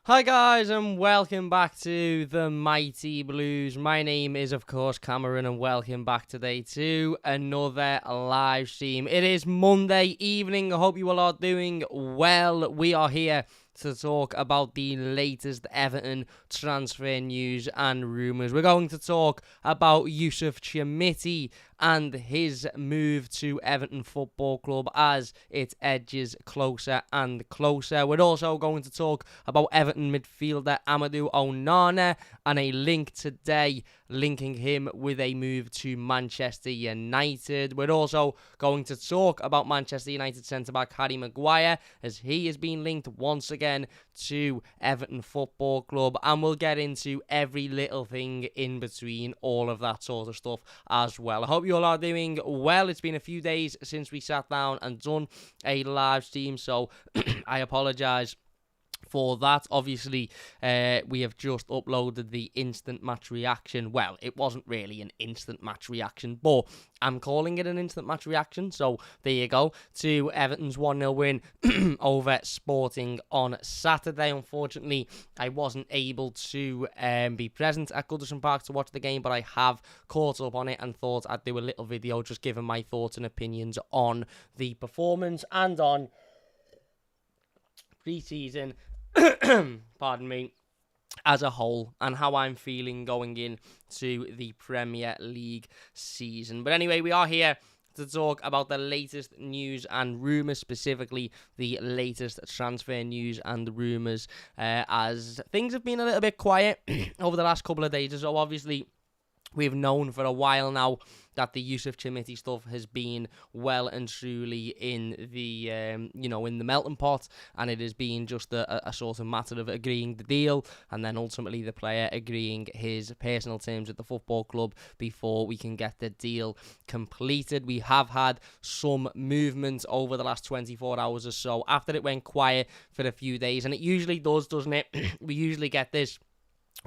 Hi guys and welcome back to the Mighty Blues. My name is of course Cameron and welcome back today to another live stream. It is Monday evening. I hope you all are doing well. We are here to talk about the latest Everton transfer news and rumours. We're going to talk about Yusuf Chermiti and his move to Everton Football Club as it edges closer and closer. We're also going to talk about Everton midfielder Amadou Onana and a link today linking him with a move to Manchester United. We're also going to talk about Manchester United centre-back Harry Maguire as he has been linked once again to Everton Football Club, and we'll get into every little thing in between all of that sort of stuff as well. I hope you all are doing well. It's been a few days since we sat down and done a live stream, so I apologise for that. Obviously, we have just uploaded the instant match reaction. Well, it wasn't really an instant match reaction, but I'm calling it an instant match reaction. So there you go, to Everton's 1-0 win over Sporting on Saturday. Unfortunately, I wasn't able to be present at Goodison Park to watch the game, but I have caught up on it and thought I'd do a little video just giving my thoughts and opinions on the performance and on pre-season pardon me, as a whole, and how I'm feeling going in to the Premier League season. But anyway, we are here to talk about the latest news and rumours, specifically the latest transfer news and rumours, as things have been a little bit quiet over the last couple of days. So obviously, we've known for a while now that the Yusuf Chermiti stuff has been well and truly in the, in the melting pot, and it has been just a sort of matter of agreeing the deal, and then ultimately the player agreeing his personal terms at the football club before we can get the deal completed. We have had some movement over the last 24 hours or so after it went quiet for a few days, and it usually does, doesn't it? We usually get this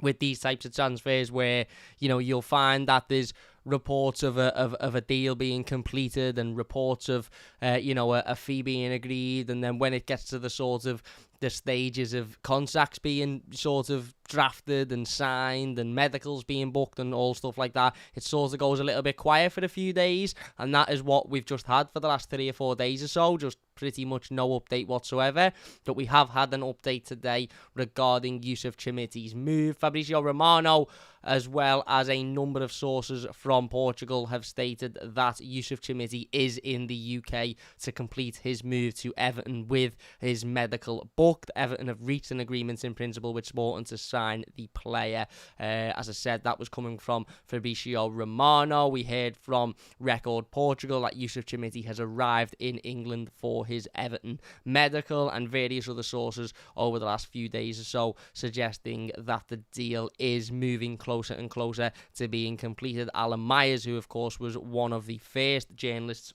with these types of transfers where, you'll find that there's reports of a deal being completed and reports of, a fee being agreed. And then when it gets to the sort of the stages of contracts being sort of drafted and signed and medicals being booked and all stuff like that, it sort of goes a little bit quiet for a few days. And that is what we've just had for the last 3 or 4 days or so, just pretty much no update whatsoever. But we have had an update today regarding Yusuf Chermiti's move. Fabrizio Romano, as well as a number of sources from Portugal, have stated that Yusuf Chermiti is in the UK to complete his move to Everton with his medical booked. Everton have reached an agreement in principle with Sporting to sign the player. As I said, that was coming from Fabrizio Romano. We heard from Record Portugal that Yusuf Chermiti has arrived in England for his Everton medical, and various other sources over the last few days or so suggesting that the deal is moving closer and closer to being completed. Alan Myers, who of course was one of the first journalists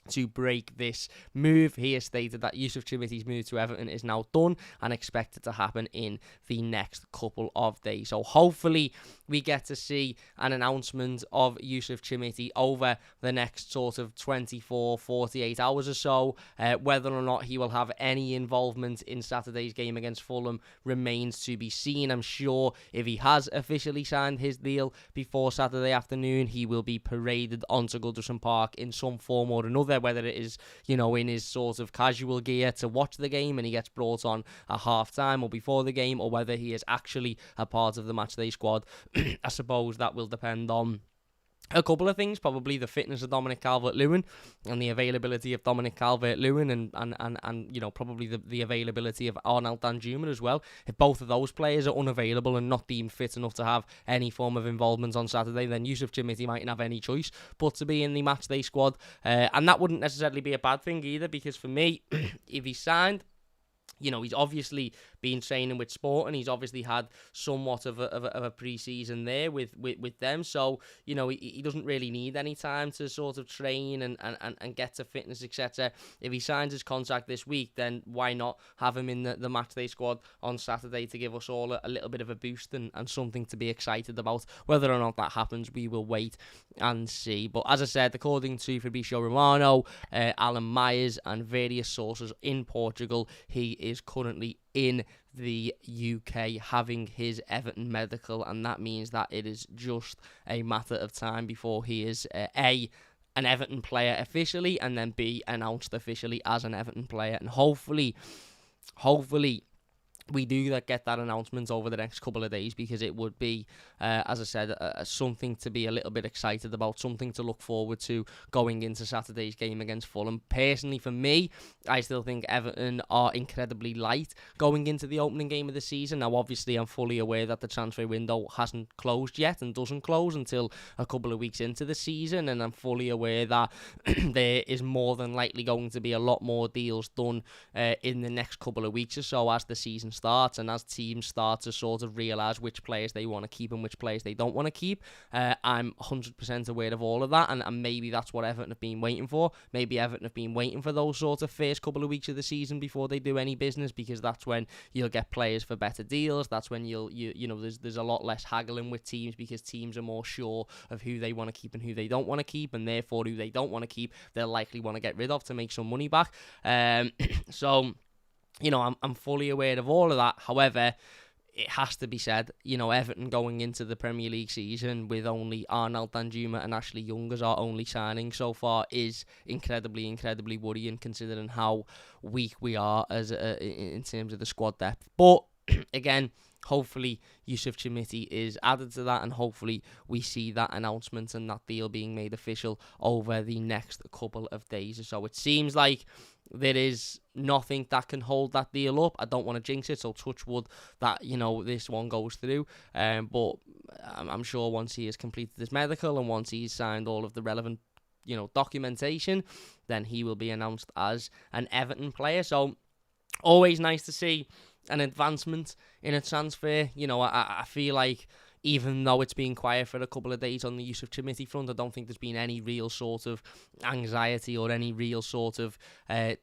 to break this move, he has stated that Yusuf Chermiti's move to Everton is now done and expected to happen in the next couple of days. So hopefully we get to see an announcement of Yusuf Chermiti over the next sort of 24, 48 hours or so. Whether or not he will have any involvement in Saturday's game against Fulham remains to be seen. I'm sure if he has officially signed his deal before Saturday afternoon, he will be paraded onto Goodison Park in some form or another, whether it is, in his sort of casual gear to watch the game and he gets brought on at half-time or before the game, or whether he is actually a part of the matchday squad. I suppose that will depend on a couple of things, probably the fitness of Dominic Calvert-Lewin and the availability of Dominic Calvert-Lewin and probably the availability of Arnold Danjuma as well. If both of those players are unavailable and not deemed fit enough to have any form of involvement on Saturday, then Yusuf Chermiti mightn't have any choice but to be in the matchday squad. And that wouldn't necessarily be a bad thing either, because for me, if he's signed, he's obviously been training with Sport, and he's obviously had somewhat of a pre-season there with them. So, he doesn't really need any time to sort of train and get to fitness, etc. If he signs his contract this week, then why not have him in the matchday squad on Saturday to give us all a little bit of a boost and something to be excited about. Whether or not that happens, we will wait and see. But as I said, according to Fabrizio Romano, Alan Myers and various sources in Portugal, he is currently in the UK having his Everton medical, and that means that it is just a matter of time before he is an Everton player officially, and then B, announced officially as an Everton player. And hopefully we do get that announcement over the next couple of days, because it would be, as I said, something to be a little bit excited about, something to look forward to going into Saturday's game against Fulham. Personally, for me, I still think Everton are incredibly light going into the opening game of the season. Now, obviously, I'm fully aware that the transfer window hasn't closed yet and doesn't close until a couple of weeks into the season, and I'm fully aware that there is more than likely going to be a lot more deals done in the next couple of weeks or so as the season starts, and as teams start to sort of realise which players they want to keep and which players they don't want to keep. I'm 100% aware of all of that, and maybe that's what Everton have been waiting for. Maybe Everton have been waiting for those sort of first couple of weeks of the season before they do any business, because that's when you'll get players for better deals. That's when you know there's a lot less haggling with teams, because teams are more sure of who they want to keep and who they don't want to keep, and therefore who they don't want to keep they'll likely want to get rid of to make some money back. So, you know, I'm fully aware of all of that. However, it has to be said, you know, Everton going into the Premier League season with only Arnold Danjuma and Ashley Young as our only signing so far is incredibly worrying, considering how weak we are as in terms of the squad depth. But again, hopefully Yusuf Chermiti is added to that, and hopefully we see that announcement and that deal being made official over the next couple of days or so. It seems like there is nothing that can hold that deal up. I don't want to jinx it, so touch wood that, you know, this one goes through. But I'm sure once he has completed his medical and once he's signed all of the relevant, you know, documentation, then he will be announced as an Everton player. So always nice to see an advancement in a transfer. You know, I feel like even though it's been quiet for a couple of days on the Yusuf Chermiti front, I don't think there's been any real sort of anxiety or any real sort of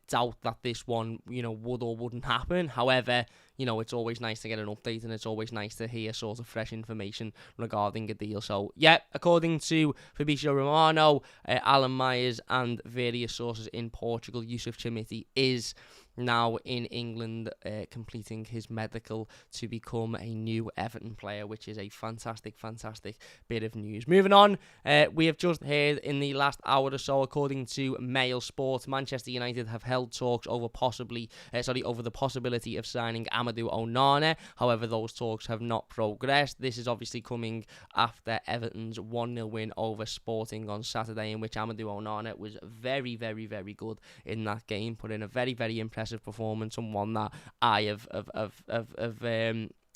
doubt that this one, you know, would or wouldn't happen. However, you know, it's always nice to get an update, and it's always nice to hear sort of fresh information regarding a deal. So, yeah, according to Fabrizio Romano, Alan Myers, and various sources in Portugal, Yusuf Chermiti is now in England, completing his medical to become a new Everton player, which is a fantastic bit of news. Moving on, we have just heard in the last hour or so, according to Mail Sport, Manchester United have held talks over the possibility of signing Amadou Onana. However, those talks have not progressed. This is obviously coming after Everton's 1-0 win over Sporting on Saturday, in which Amadou Onana was very good in that game, put in a very impressive performance, and one that I have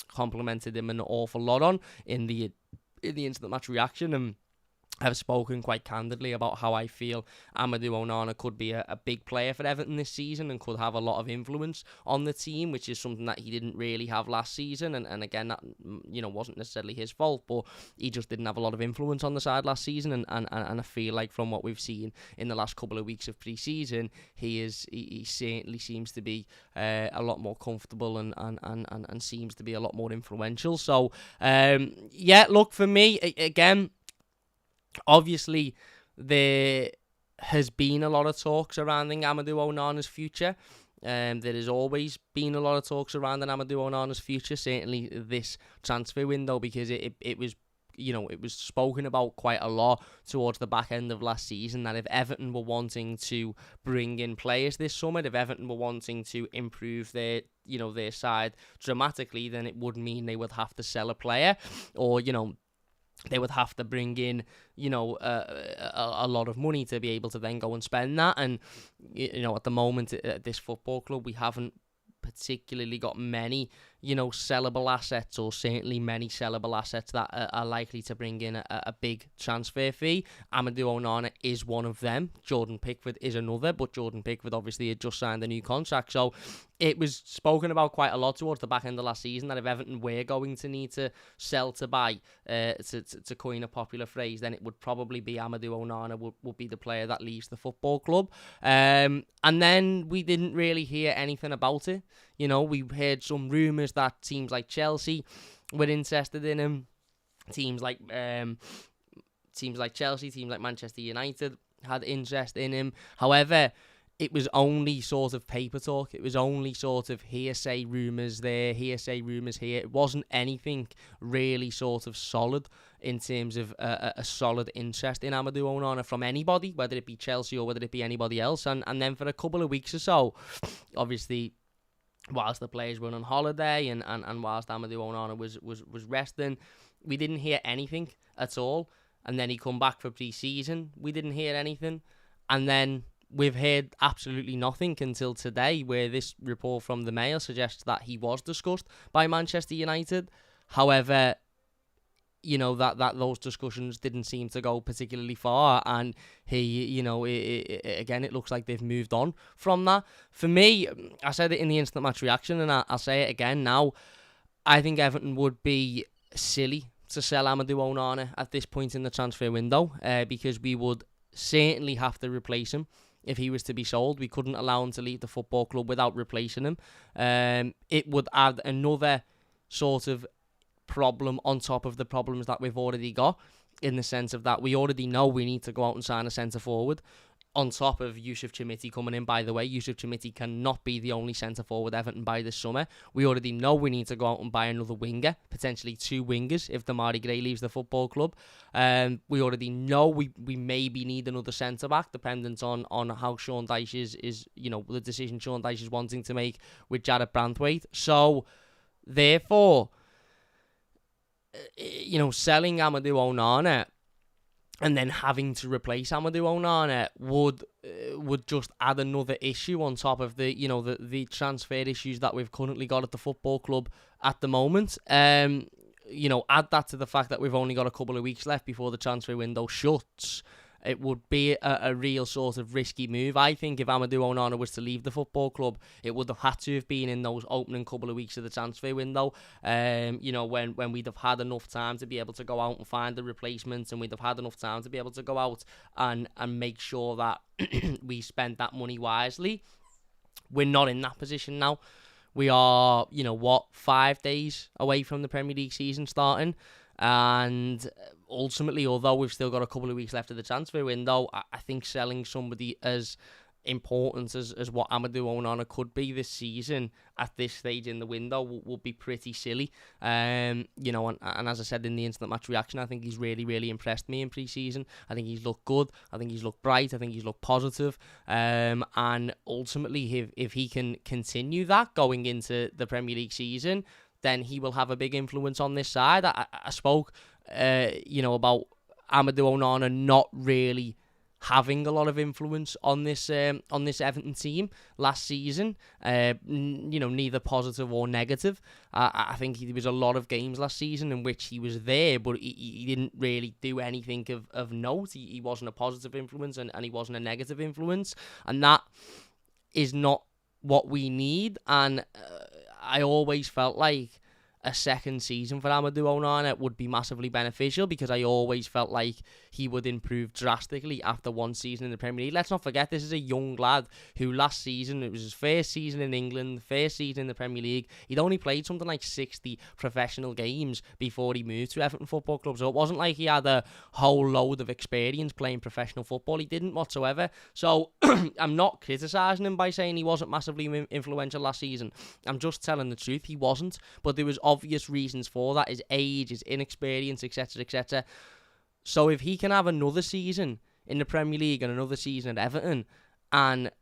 complimented him an awful lot on in the instant match reaction, and I've spoken quite candidly about how I feel Amadou Onana could be a big player for Everton this season and could have a lot of influence on the team, which is something that he didn't really have last season. And again, that, you know, wasn't necessarily his fault, but he just didn't have a lot of influence on the side last season. And I feel like from what we've seen in the last couple of weeks of pre-season, he certainly seems to be a lot more comfortable and seems to be a lot more influential. So, yeah, look, for me, again, obviously, there has been a lot of talk surrounding Amadou Onana's future. There has always been a lot of talk surrounding Amadou Onana's future, certainly this transfer window, because it was, you know, it was spoken about quite a lot towards the back end of last season, that if Everton were wanting to bring in players this summer, if Everton were wanting to improve their side dramatically, then it would mean they would have to sell a player, or, you know, they would have to bring in, you know, a lot of money to be able to then go and spend that. And, you know, at the moment at this football club, we haven't particularly got many, you know, sellable assets, or certainly many sellable assets that are likely to bring in a big transfer fee. Amadou Onana is one of them. Jordan Pickford is another, but Jordan Pickford obviously had just signed a new contract. So it was spoken about quite a lot towards the back end of last season that if Everton were going to need to sell to buy, to coin a popular phrase, then it would probably be Amadou Onana would be the player that leaves the football club. And then we didn't really hear anything about it. You know, we heard some rumours that teams like Chelsea were interested in him. Teams like Chelsea, teams like Manchester United had interest in him. However, it was only sort of paper talk. It was only sort of hearsay rumours there, hearsay rumours here. It wasn't anything really sort of solid in terms of a solid interest in Amadou Onana from anybody, whether it be Chelsea or whether it be anybody else. And then for a couple of weeks or so, obviously, whilst the players were on holiday and whilst Amadou Onana was resting, we didn't hear anything at all. And then he come back for pre-season. We didn't hear anything. And then we've heard absolutely nothing until today, where this report from the Mail suggests that he was discussed by Manchester United. However, you know, that those discussions didn't seem to go particularly far, and he, you know, again, it looks like they've moved on from that. For me, I said it in the instant match reaction, and I'll say it again now, I think Everton would be silly to sell Amadou Onana at this point in the transfer window, because we would certainly have to replace him. If he was to be sold, we couldn't allow him to leave the football club without replacing him. It would add another sort of problem on top of the problems that we've already got, in the sense of that we already know we need to go out and sign a centre forward. On top of Yusuf Chermiti coming in, by the way, Yusuf Chermiti cannot be the only centre forward Everton by this summer. We already know we need to go out and buy another winger, potentially 2 wingers if Demarai Gray leaves the football club. We already know we maybe need another centre back, dependent on how Sean Dyche is, you know, the decision Sean Dyche is wanting to make with Jared Branthwaite. So, therefore, you know, selling Amadou Onana and then having to replace Amadou Onana would just add another issue on top of the, you know, the transfer issues that we've currently got at the football club at the moment. You know, add that to the fact that we've only got a couple of weeks left before the transfer window shuts. It would be a real sort of risky move. I think if Amadou Onana was to leave the football club, it would have had to have been in those opening couple of weeks of the transfer window. You know, when we'd have had enough time to be able to go out and find the replacements, and we'd have had enough time to be able to go out and make sure that we spent that money wisely. We're not in that position now. We are, you know, 5 days away from the Premier League season starting. And ultimately, although we've still got a couple of weeks left of the transfer window, I think selling somebody as important as what Amadou Onana could be this season at this stage in the window would be pretty silly. You know, and as I said in the instant match reaction, I think he's really, really impressed me in pre-season. I think he's looked good. I think he's looked bright. I think he's looked positive. And ultimately, if he can continue that going into the Premier League season, then he will have a big influence on this side. I spoke, you know, about Amadou Onana not really having a lot of influence on this Everton team last season. You know, neither positive or negative. I think there was a lot of games last season in which he was there, but he didn't really do anything of note. He wasn't a positive influence and he wasn't a negative influence. And that is not what we need. And I always felt like a second season for Amadou Onana would be massively beneficial, because I always felt like he would improve drastically after one season in the Premier League. Let's not forget, this is a young lad who last season, it was his first season in England, first season in the Premier League. He'd only played something like 60 professional games before he moved to Everton Football Club, so it wasn't like he had a whole load of experience playing professional football. He didn't whatsoever. So I'm not criticising him by saying he wasn't massively influential last season. I'm just telling the truth, he wasn't. But there was obvious reasons for that: his age, his inexperience, etc., etc. So if he can have another season in the Premier League and another season at Everton, and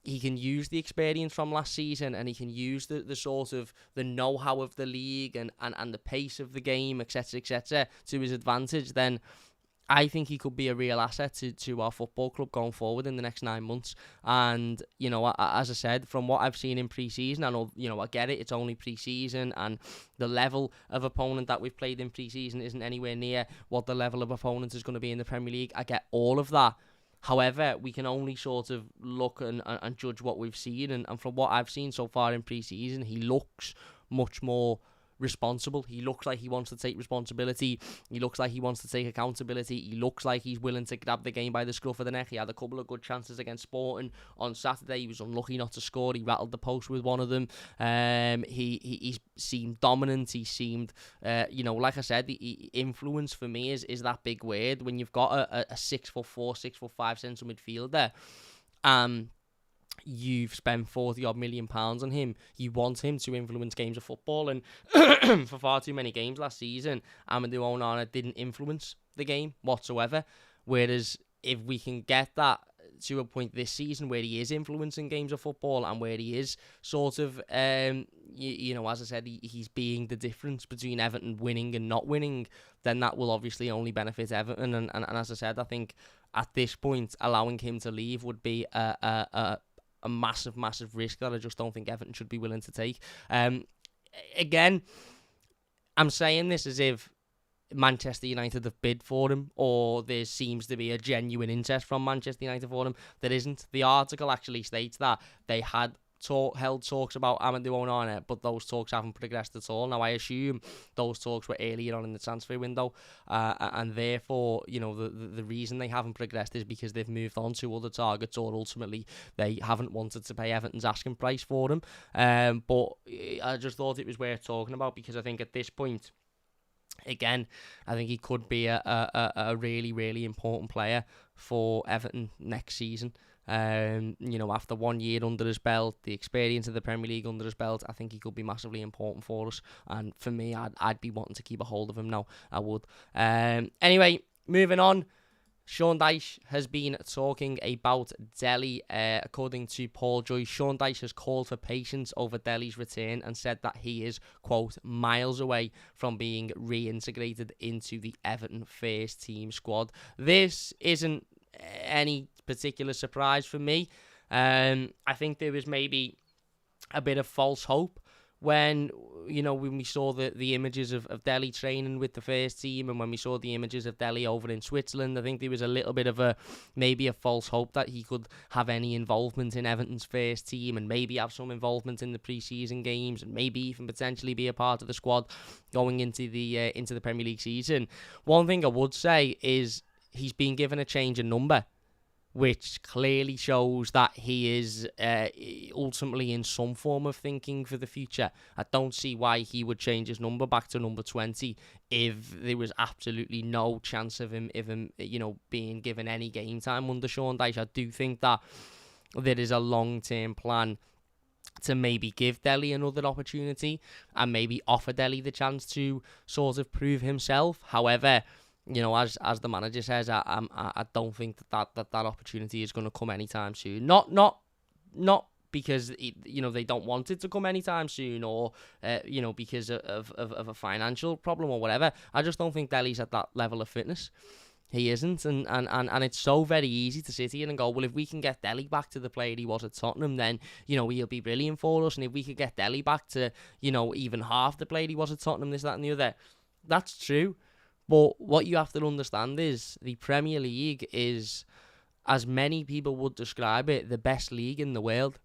he can use the experience from last season, and he can use the sort of the know-how of the league and the pace of the game, etc., etc., to his advantage, then I think he could be a real asset to our football club going forward in the next 9 months. And, you know, as I said, from what I've seen in pre-season, I know, you know, I get it, it's only pre-season, and the level of opponent that we've played in pre-season isn't anywhere near what the level of opponent is going to be in the Premier League. I get all of that. However, we can only sort of look and judge what we've seen, and from what I've seen so far in pre-season, he looks much more responsible. He looks like he wants to take responsibility. He looks like he wants to take accountability. He looks like he's willing to grab the game by the scruff of the neck. He had a couple of good chances against Sporting on Saturday. He was unlucky not to score. He rattled the post with one of them. He seemed dominant. He seemed, you know, like I said, the influence for me is that big word when you've got a 6'4", 6'5" central midfielder. you've spent 40 odd £million on him. You want him to influence games of football, and for far too many games last season, Amadou Onana didn't influence the game whatsoever. Whereas if we can get that to a point this season where he is influencing games of football and where he is sort of, as I said, he's being the difference between Everton winning and not winning, then that will obviously only benefit Everton. And as I said, I think at this point, allowing him to leave would be a massive, massive risk that I just don't think Everton should be willing to take. Again, I'm saying this as if Manchester United have bid for him, or there seems to be a genuine interest from Manchester United for him. There isn't. The article actually states that they had held talks about Amadou Onana, but those talks haven't progressed at all. Now, I assume those talks were earlier on in the transfer window, and therefore, the reason they haven't progressed is because they've moved on to other targets, or ultimately they haven't wanted to pay Everton's asking price for him. But I just thought it was worth talking about, because I think at this point, again, I think he could be a really, really important player for Everton next season. After 1 year under his belt, the experience of the Premier League under his belt, I think he could be massively important for us. And for me, I'd be wanting to keep a hold of him now. I would. Anyway, moving on. Sean Dyche has been talking about Dele. According to Paul Joyce, Sean Dyche has called for patience over Dele's return and said that he is, quote, miles away from being reintegrated into the Everton first team squad. This isn't any particular surprise for me. I think there was maybe a bit of false hope when we saw the images of Dele training with the first team, and when we saw the images of Dele over in Switzerland. I think there was a little bit of maybe a false hope that he could have any involvement in Everton's first team, and maybe have some involvement in the pre-season games, and maybe even potentially be a part of the squad going into the Premier League season. One thing I would say is he's been given a change in number, which clearly shows that he is ultimately in some form of thinking for the future. I don't see why he would change his number back to number 20 if there was absolutely no chance of him being given any game time under Sean Dyche. I do think that there is a long-term plan to maybe give Dele another opportunity and maybe offer Dele the chance to sort of prove himself. However, as the manager says, I don't think that opportunity is going to come anytime soon. Not because they don't want it to come anytime soon, or because of a financial problem or whatever. I just don't think Dele's at that level of fitness. He isn't, and it's so very easy to sit here and go, well, if we can get Dele back to the player he was at Tottenham, then he'll be brilliant for us. And if we could get Dele back to even half the player he was at Tottenham, this, that, and the other, that's true. But what you have to understand is the Premier League is, as many people would describe it, the best league in the world.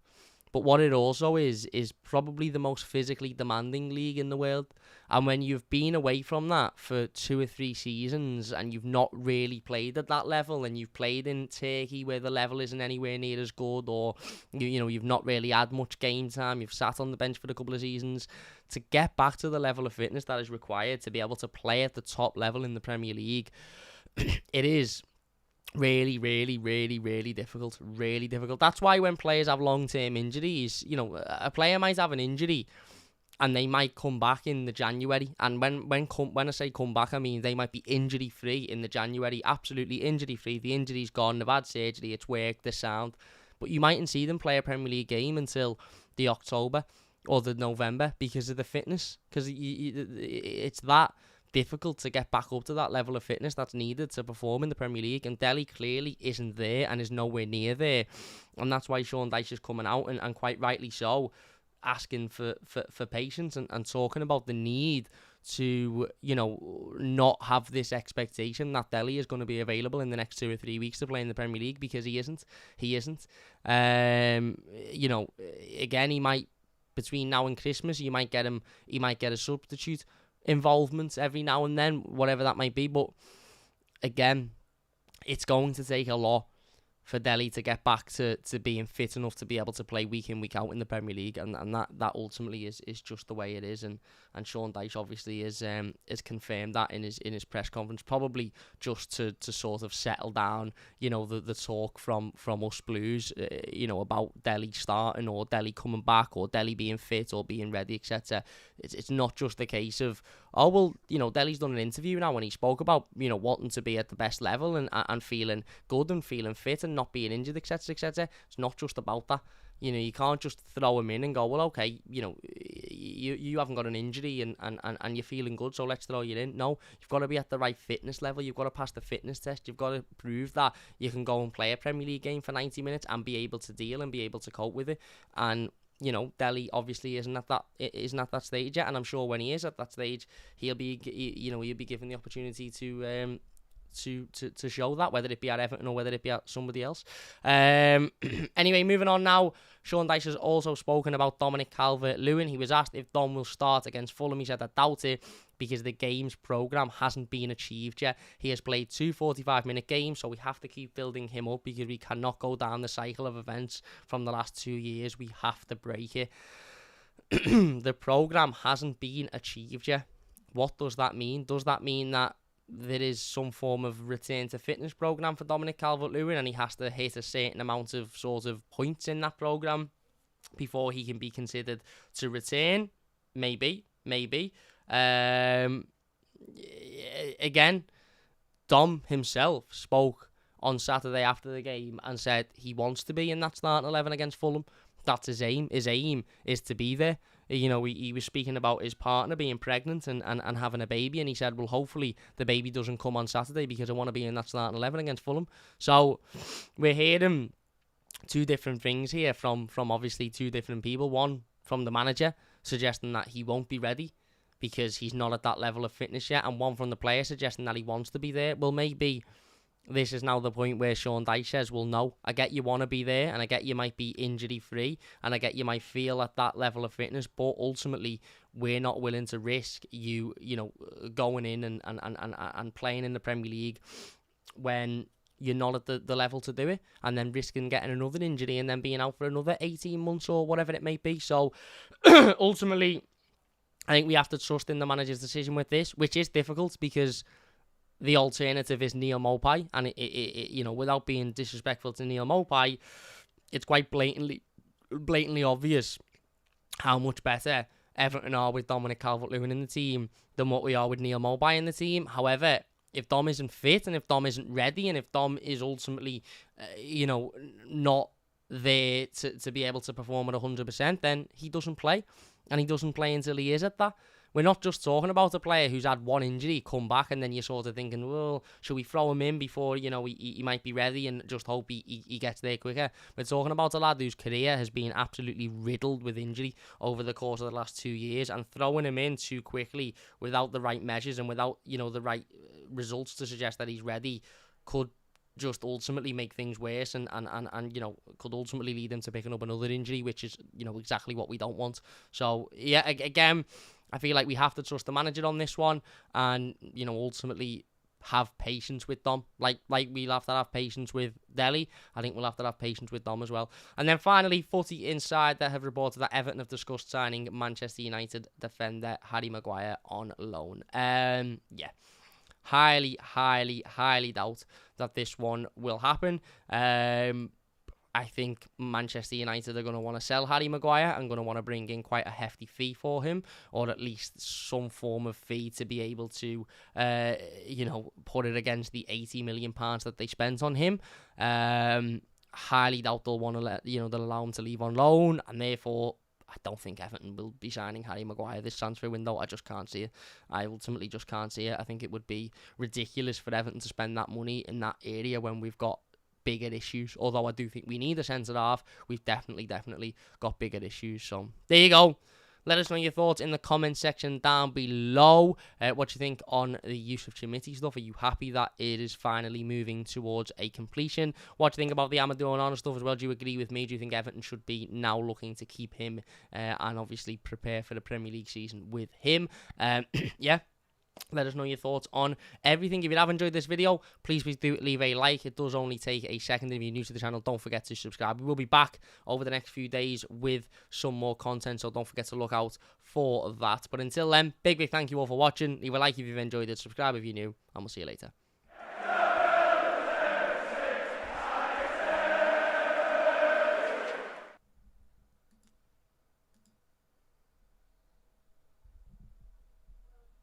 But what it also is probably the most physically demanding league in the world. And when you've been away from that for 2 or 3 seasons and you've not really played at that level, and you've played in Turkey where the level isn't anywhere near as good, or you've not really had much game time, you've sat on the bench for a couple of seasons, to get back to the level of fitness that is required to be able to play at the top level in the Premier League, it is really, really, really, really difficult. Really difficult. That's why when players have long-term injuries, a player might have an injury and they might come back in the January. And when I say come back, I mean they might be injury-free in the January. Absolutely injury-free. The injury's gone. They've had surgery. It's worked. They're sound. But you mightn't see them play a Premier League game until the October or the November because of the fitness. Because it's that difficult to get back up to that level of fitness that's needed to perform in the Premier League, and Dele clearly isn't there and is nowhere near there, and that's why Sean Dyche is coming out and quite rightly so, asking for patience and talking about the need to not have this expectation that Dele is going to be available in the next 2 or 3 weeks to play in the Premier League, because he isn't. Again, he might, between now and Christmas, he might get a substitute involvement every now and then, whatever that might be. But again, it's going to take a lot for Delhi to get back to being fit enough to be able to play week in, week out in the Premier League, and that ultimately is just the way it is, and Sean Dyche obviously is confirmed that in his press conference, probably just to sort of settle down, the talk from us Blues, about Delhi starting or Delhi coming back or Delhi being fit or being ready, etc. It's not just a case of, oh well, Delhi's done an interview now and he spoke about wanting to be at the best level and feeling good and feeling fit and not being injured, etc., etc. It's not just about that. You can't just throw him in and go, well, okay, you haven't got an injury and you're feeling good, so let's throw you in. No, you've got to be at the right fitness level. You've got to pass the fitness test. You've got to prove that you can go and play a Premier League game for 90 minutes and be able to deal and be able to cope with it. And Delhi obviously isn't at that stage yet, and I'm sure when he is at that stage, he'll be given the opportunity to show that, whether it be at Everton or whether it be at somebody else. Anyway, moving on now. Sean Dyche has also spoken about Dominic Calvert-Lewin. He was asked if Dom will start against Fulham. He said, I doubt it, because the game's programme hasn't been achieved yet. He has played 2 45-minute games, so we have to keep building him up, because we cannot go down the cycle of events from the last 2 years. We have to break it. The programme hasn't been achieved yet. What does that mean? Does that mean that there is some form of return to fitness programme for Dominic Calvert-Lewin and he has to hit a certain amount of sort of points in that programme before he can be considered to return? Maybe. Again, Dom himself spoke on Saturday after the game and said he wants to be in that starting 11 against Fulham. That's his aim. His aim is to be there. He was speaking about his partner being pregnant and having a baby, and he said, well, hopefully the baby doesn't come on Saturday because I want to be in that starting 11 against Fulham. So we're hearing two different things here from obviously two different people. One from the manager suggesting that he won't be ready because he's not at that level of fitness yet, and one from the player suggesting that he wants to be there. Well, maybe this is now the point where Sean Dyche says, well, no, I get you want to be there, and I get you might be injury-free, and I get you might feel at that level of fitness, but ultimately, we're not willing to risk you going in and playing in the Premier League when you're not at the level to do it, and then risking getting another injury and then being out for another 18 months or whatever it may be. So, ultimately, I think we have to trust in the manager's decision with this, which is difficult because the alternative is Neil Maupay, and it without being disrespectful to Neil Maupay, it's quite blatantly obvious how much better Everton are with Dominic Calvert-Lewin in the team than what we are with Neil Maupay in the team. However, if Dom isn't fit and if Dom isn't ready and if Dom is ultimately, not there to be able to perform at 100%, then he doesn't play, and he doesn't play until he is at that. We're not just talking about a player who's had one injury, come back, and then you're sort of thinking, well, should we throw him in before, he might be ready and just hope he gets there quicker. We're talking about a lad whose career has been absolutely riddled with injury over the course of the last 2 years, and throwing him in too quickly without the right measures and without, the right results to suggest that he's ready could just ultimately make things worse and could ultimately lead him to picking up another injury, which is, exactly what we don't want. So, yeah, again, I feel like we have to trust the manager on this one and, ultimately have patience with Dom. Like we'll have to have patience with Delhi. I think we'll have to have patience with Dom as well. And then finally, Footy Insider have reported that Everton have discussed signing Manchester United defender Harry Maguire on loan. Highly doubt that this one will happen. I think Manchester United are going to want to sell Harry Maguire and going to want to bring in quite a hefty fee for him, or at least some form of fee to be able to, put it against the £80 million that they spent on him. Highly doubt they'll want to they'll allow him to leave on loan, and therefore I don't think Everton will be signing Harry Maguire this transfer window. I just can't see it. I ultimately just can't see it. I think it would be ridiculous for Everton to spend that money in that area when we've got bigger issues. Although I do think we need a centre-half, we've definitely got bigger issues. So there you go. Let us know your thoughts in the comment section down below. What do you think on the use of Chermiti stuff? Are you happy that it is finally moving towards a completion? What do you think about the Amadou Onana stuff as well? Do you agree with me? Do you think Everton should be now looking to keep him and obviously prepare for the Premier League season with him? Yeah. Let us know your thoughts on everything. If you have enjoyed this video, please do leave a like. It does only take a second. If you're new to the channel, don't forget to subscribe. We will be back over the next few days with some more content, so don't forget to look out for that. But until then, big thank you all for watching. Leave a like if you've enjoyed it, subscribe if you're new, and we'll see you later.